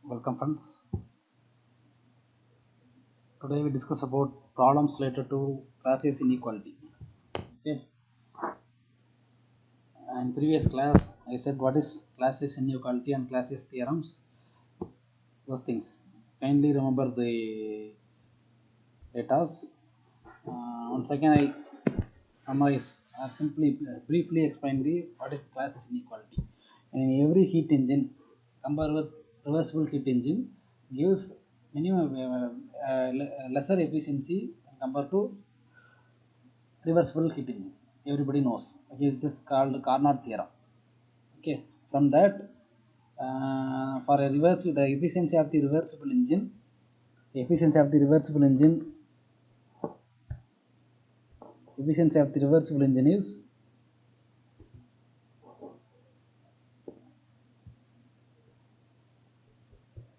Welcome friends. Today we discuss about problems related to classes inequality. Okay. In previous class I said what is classes inequality and classes theorems. Those things. Kindly remember the data. Once again I summarize simply briefly explain the what is classes inequality. In every heat engine compared with reversible heat engine gives minimum lesser efficiency compared to reversible heat engine. Everybody knows. Okay, it's just called Carnot theorem. Okay, from that for a reverse the efficiency of the reversible engine, efficiency of the reversible engine efficiency of the reversible engine is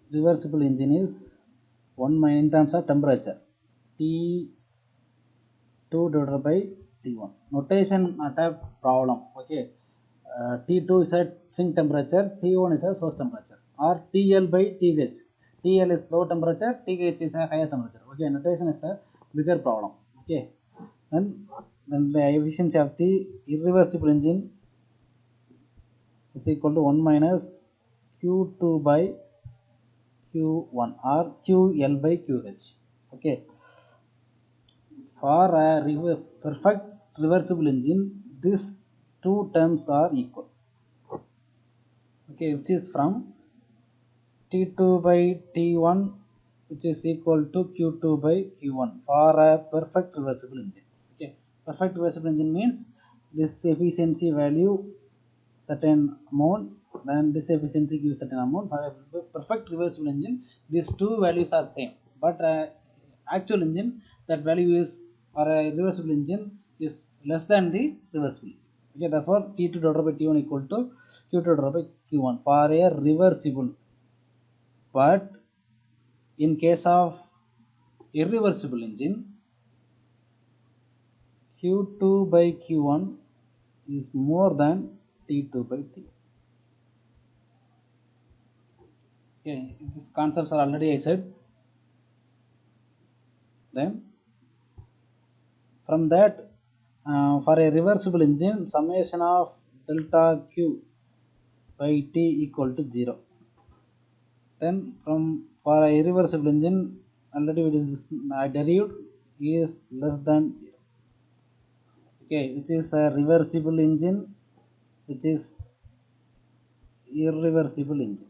reversible engine is 1 minus in terms of temperature T2 divided by T1. Notation not a problem. Okay, T2 is at sink temperature, T1 is a source temperature, or TL by TH. TL is low temperature, TH is a higher temperature. Okay, notation is a bigger problem. Okay, then the efficiency of the irreversible engine is equal to 1 minus Q2 by Q1 or QL by QH. Okay, for a perfect reversible engine, these two terms are equal. Okay, which is from T2 by T1, which is equal to Q2 by Q1 for a perfect reversible engine. Okay, perfect reversible engine means this efficiency value certain amount, then this efficiency gives certain amount. For a perfect reversible engine, these two values are same, but actual engine, that value is for a reversible engine is less than the reversible. Okay, therefore T2 divided by T1 equal to Q2 divided by Q1 for a reversible. But in case of irreversible engine, Q2 by Q1 is more than T2 by T1. Okay, these concepts are already I said. Then from that for a reversible engine, summation of delta Q by T equal to 0. Then from for a irreversible engine, already it is derived is less than 0. Okay, which is a reversible engine, which is irreversible engine.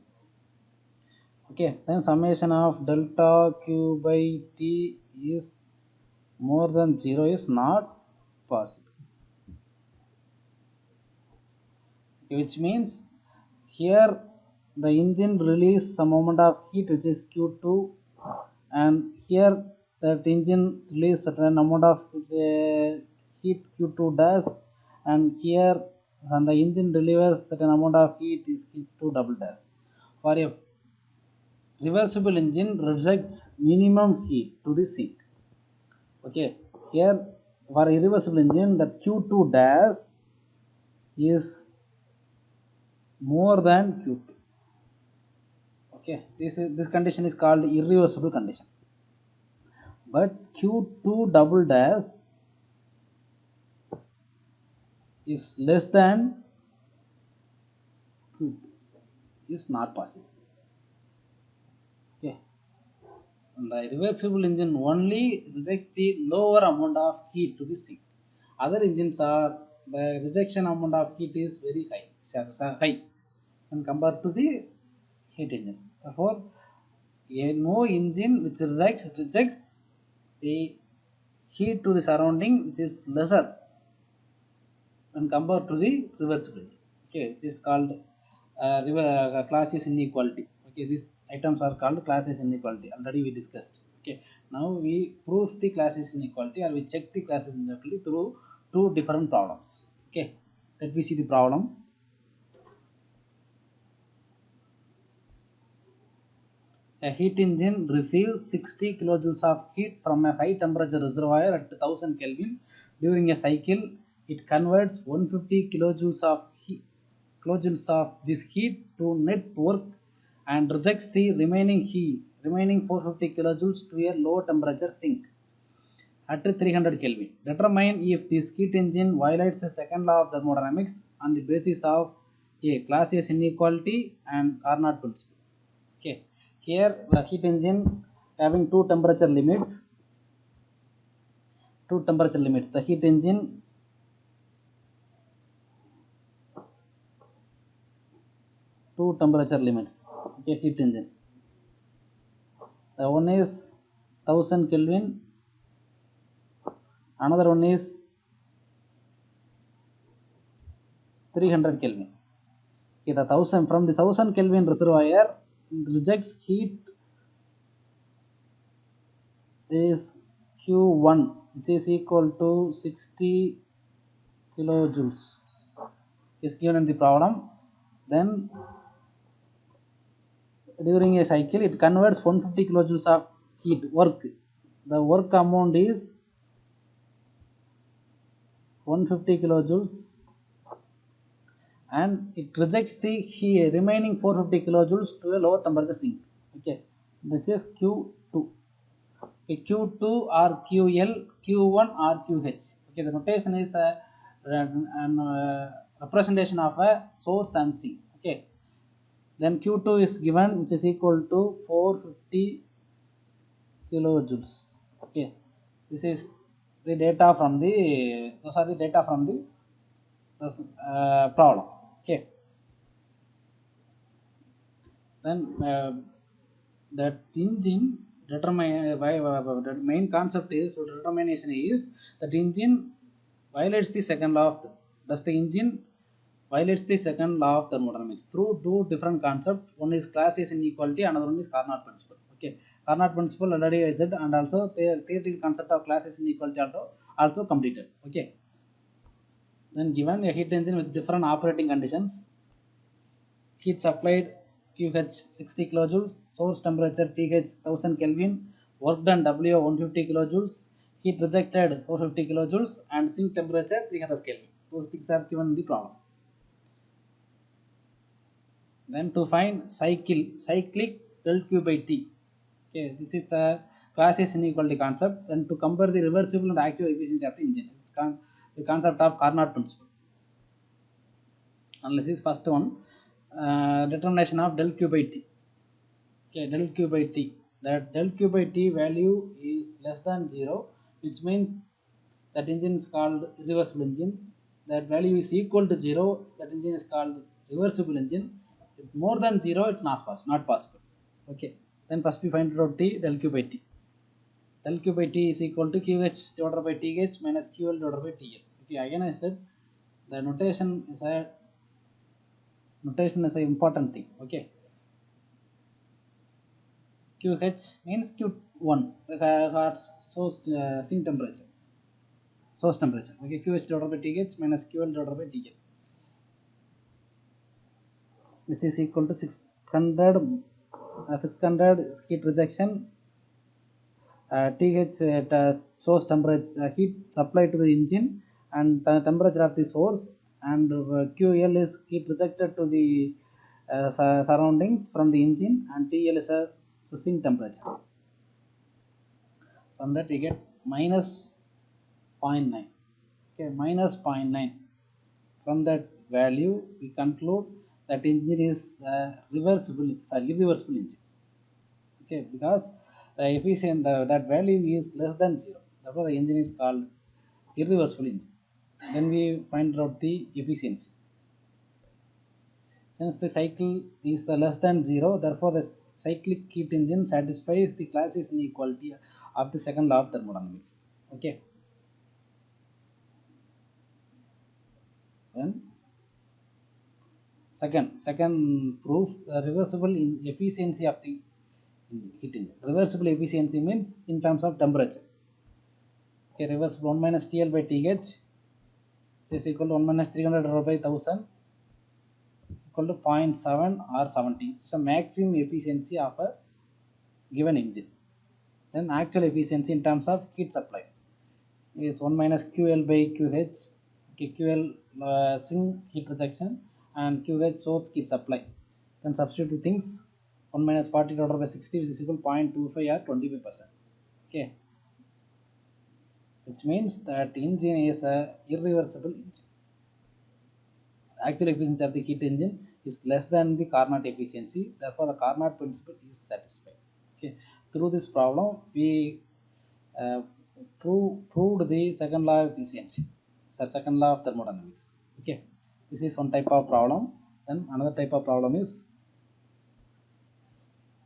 Okay, then summation of delta Q by T is more than 0 is not possible. Okay, which means here the engine release some amount of heat which is Q2, and here that engine release certain amount of heat Q2 does, and here the engine delivers certain amount of heat is Q2 double dash. For a reversible engine rejects minimum heat to the sink. Okay, here for irreversible engine that Q2 dash is more than Q2. Okay, this condition is called irreversible condition. But Q2 double dash is less than Q2 is not possible. Okay, and the reversible engine only rejects the lower amount of heat to the sink. Other engines are the rejection amount of heat is very high when compared to the heat engine. Therefore, no engine which rejects the heat to the surrounding which is lesser when compared to the reversible engine. Okay, which is called classes inequality. Okay, these items are called classes inequality. Already we discussed. Okay, now we prove the classes inequality, or we check the classes inequality through two different problems. Okay, let me see the problem. A heat engine receives 60 kilojoules of heat from a high temperature reservoir at 1000 Kelvin. During a cycle, it converts 150 kilojoules of this heat to net work and rejects the remaining 450 kilojoules to a low temperature sink at 300 Kelvin. Determine if this heat engine violates the second law of thermodynamics on the basis of a Clausius inequality and Carnot principle. Okay, here the heat engine having two temperature limits. The heat engine two temperature limits. Okay, heat engine. The one is 1000 Kelvin. Another one is 300 Kelvin. Okay, the 1000 from the 1000 Kelvin reservoir rejects heat is Q1, which is equal to 60 kilojoules. Is given in the problem. Then during a cycle, it converts 150 kilojoules of heat work. The work amount is 150 kilojoules, and it rejects the remaining 450 kilojoules to a lower temperature sink. Okay, this is Q2. Okay, Q2 or QL, Q1 or QH. Okay, the notation is a representation of a source and sink. Okay, then Q2 is given, which is equal to 450 kilojoules. Okay, this is the data from the problem. Okay, then that engine the main concept is determination is that engine violates the second law of the engine violates the second law of thermodynamics through two different concepts. One is Clausius inequality, another one is Carnot principle. Okay, Carnot principle already I said, and also the theoretical concept of Clausius inequality also completed. Okay, then given a heat engine with different operating conditions, heat supplied QH 60 kilojoules, source temperature TH 1000 Kelvin, work done W 150 kilojoules, heat rejected 450 kilojoules, and sink temperature 300 Kelvin. Those things are given in the problem. Then to find cyclic del Q by T. Okay, this is the Clausius inequality concept. Then to compare the reversible and actual efficiency of the engine, the concept of Carnot principle. Analysis, first one, determination of del Q by T. Okay, del Q by T. That del Q by T value is less than 0, which means that engine is called irreversible engine. That value is equal to 0, that engine is called reversible engine. If more than 0, it's not possible. Okay, then first we find out T del Q by T. Del Q by T is equal to QH divided by TH minus QL divided by TL. Okay, again I said the notation is an important thing. Okay, QH means Q1, sink temperature, source temperature. Okay, QH divided by TH minus QL divided by TL, which is equal to 600 heat rejection, TH at source temperature, heat supplied to the engine, and temperature of the source, and QL is heat rejected to the surroundings from the engine, and TL is a sink temperature. From that we get minus 0.9. Okay, minus 0.9. From that value we conclude that engine is irreversible engine. Okay, because the efficient that value is less than 0, therefore the engine is called irreversible engine. Then we find out the efficiency. Since the cycle is less than 0, therefore the cyclic heat engine satisfies the Clausius inequality of the second law of thermodynamics. Okay, then second proof, the reversible efficiency of the heat engine. Reversible efficiency means in terms of temperature. Okay, reversible 1 minus TL by TH is equal to 1 minus 300 divided by 1000 equal to 0.7 or 70. It's a maximum efficiency of a given engine. Then actual efficiency in terms of heat supply is 1 minus QL by QH. Okay, QL sink heat rejection and QH source heat supply. Then substitute the things. 1 minus 40 divided by 60 is equal to 0.25 or 25%. Okay, which means that engine is a irreversible engine. Actual efficiency of the heat engine is less than the Carnot efficiency, therefore the Carnot principle is satisfied. Okay, through this problem we uh, proved the second law of efficiency, the second law of thermodynamics. Okay, this is one type of problem. Then another type of problem is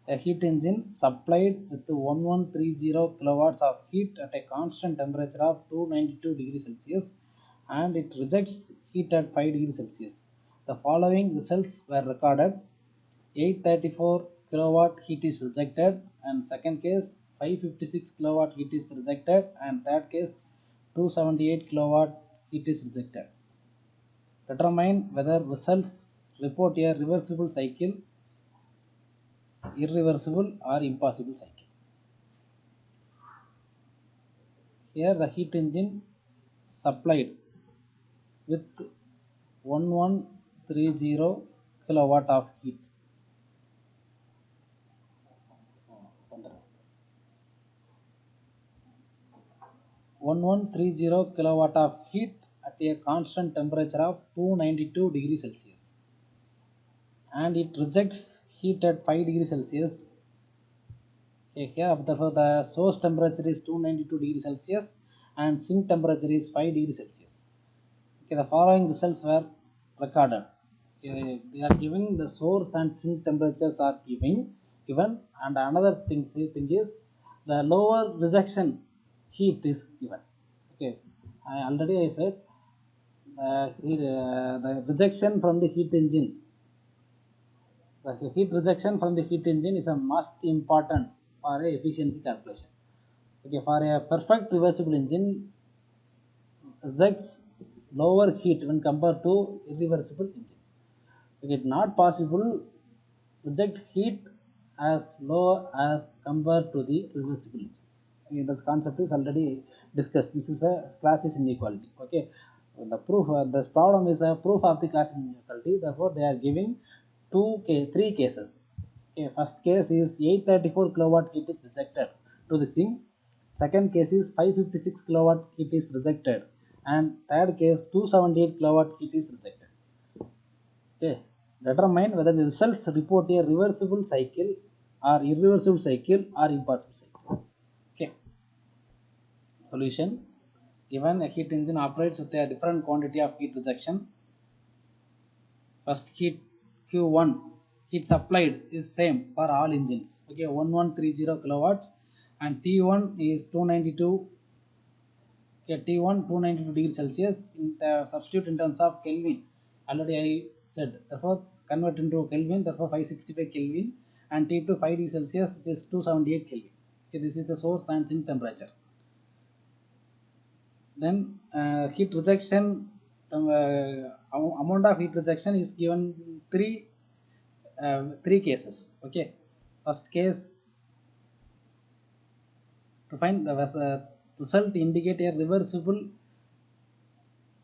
a heat engine supplied with 1130 kilowatts of heat at a constant temperature of 292 degrees Celsius and it rejects heat at 5 degrees Celsius. The following results were recorded. 834 kilowatt heat is rejected, and second case 556 kilowatt heat is rejected, and third case 278 kilowatt heat is rejected. Determine whether results report a reversible cycle, irreversible or impossible cycle. Here the heat engine supplied with 1130 kilowatt of heat. 1130 kilowatt of heat at a constant temperature of 292 degrees Celsius, and it rejects heat at 5 degrees Celsius. Okay, here therefore the source temperature is 292 degrees Celsius and sink temperature is 5 degrees Celsius. Okay, the following results were recorded. Okay, they are giving the source and sink temperatures are given, and another thing is the lower rejection heat is given. Okay, I said the rejection from the heat engine. The heat rejection from the heat engine is a most important for a efficiency calculation. Okay, for a perfect reversible engine rejects lower heat when compared to irreversible engine. It is not possible reject heat as low as compared to the reversible engine. Okay, this concept is already discussed. This is a Clausius inequality. Okay, the proof this problem is a proof of the Clausius inequality. Therefore, they are giving three cases. Okay, first case is 834 kilowatt heat is rejected to the sink. Second case is 556 kilowatt heat is rejected, and third case 278 kilowatt heat is rejected. Okay, determine whether the results report a reversible cycle or irreversible cycle or impossible cycle. Okay, solution. Given a heat engine operates with a different quantity of heat rejection. First heat Q1 heat supplied is same for all engines. Okay, 1130 kilowatt, and T1 is 292. Okay, T1 292 degrees Celsius. In the substitute in terms of Kelvin. Already I said. Therefore, convert into Kelvin. Therefore, 565 Kelvin, and T2 5 degrees Celsius, which is 278 Kelvin. Okay, this is the source and sink temperature. Then heat rejection amount of heat rejection is given three cases. Okay, first case to find the result indicate a reversible,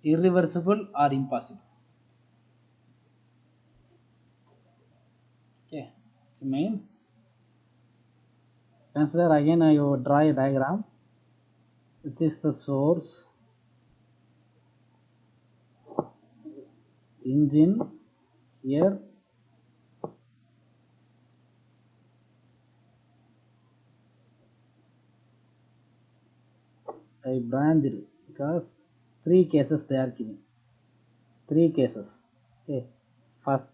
irreversible or impossible. Okay, which means consider again I will draw a diagram, which is the source, engine here, I branched because three cases they are giving. Three cases. Okay, first,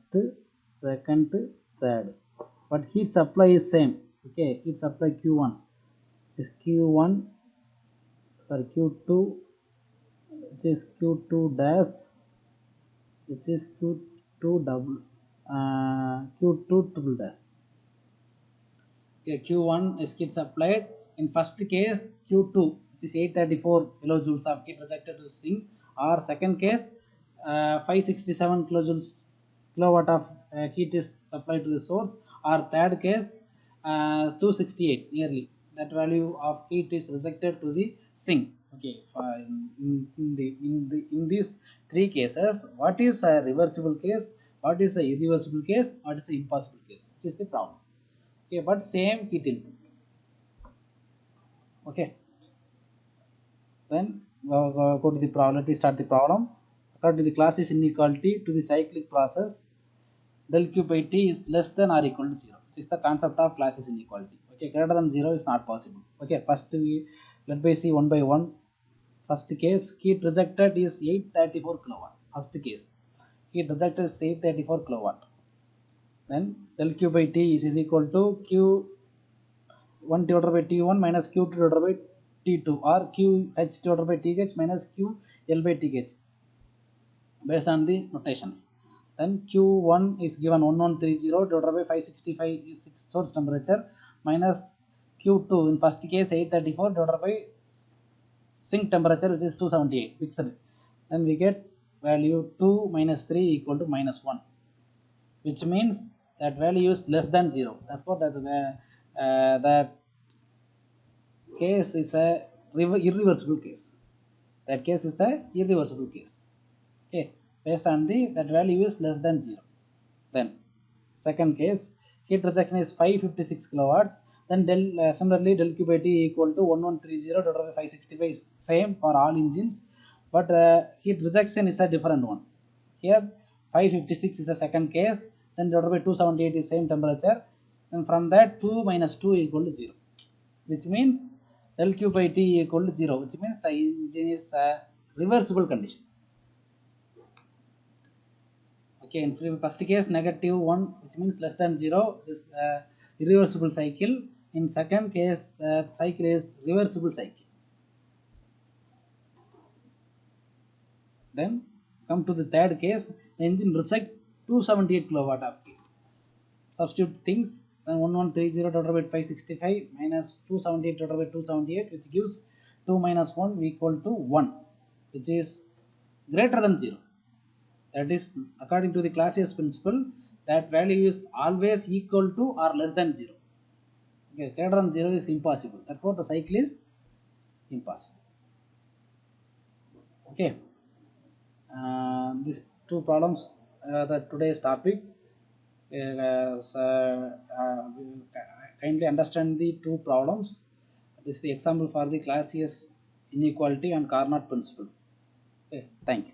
second, third. But heat supply is same. Okay, heat supply Q1. This is Q1. Sorry, Q2. Which is Q2 dash. Which is Q2 double. Q2 triple dash. Okay, Q1 is heat supplied. In first case, Q2, which is 834 kilojoules of heat rejected to sink, or second case, 567 kilowatt of heat is supplied to the source, or third case, 268 nearly. That value of heat is rejected to the sink. Okay, in these three cases, what is a reversible case, what is a irreversible case, what is the impossible case? This is the problem. Okay, but same heat input. Okay, then go to the problem. Let me start the problem. According to the Clausius inequality to the cyclic process, del q by t is less than or equal to 0. This is the concept of Clausius inequality. Okay, greater than 0 is not possible. Okay, first we let me see one by one. First case, heat rejected is 834 kilowatt. First case, heat rejected is 834 kilowatt. Then del q by t is equal to q1 divided by t1 minus q2 divided by t2 or qh divided by th minus ql by th based on the notations. Then q1 is given 1130 divided by 565 is source temperature minus q2 in first case 834 divided by sink temperature which is 278 fixed. Then we get value 2 minus 3 equal to minus 1, which means that value is less than 0. Therefore that case is a irreversible case. That case is a irreversible case. Okay, based on that value is less than 0. Then second case, heat rejection is 556 kilowatts. Then similarly del q by t equal to 1130 divided by 565 is same for all engines, but heat rejection is a different one. Here 556 is the second case, then divided by 278 is same temperature, and from that 2 minus 2 equal to 0, which means del q by t equal to 0, which means the engine is a reversible condition. Okay, in first case negative 1, which means less than 0, is irreversible cycle. In second case, the cycle is reversible cycle. Then come to the third case, the engine rejects 278 kilowatt of heat. Substitute things, then 1130 divided by 565 minus 278 divided by 278, which gives 2 minus 1 equal to 1, which is greater than 0. That is, according to the Clausius principle, that value is always equal to or less than 0. Okay, greater than 0 is impossible. Therefore, the cycle is impossible. Okay, these two problems the today's topic. Kindly understand the two problems. This is the example for the Clausius inequality and Carnot principle. Okay, thank you.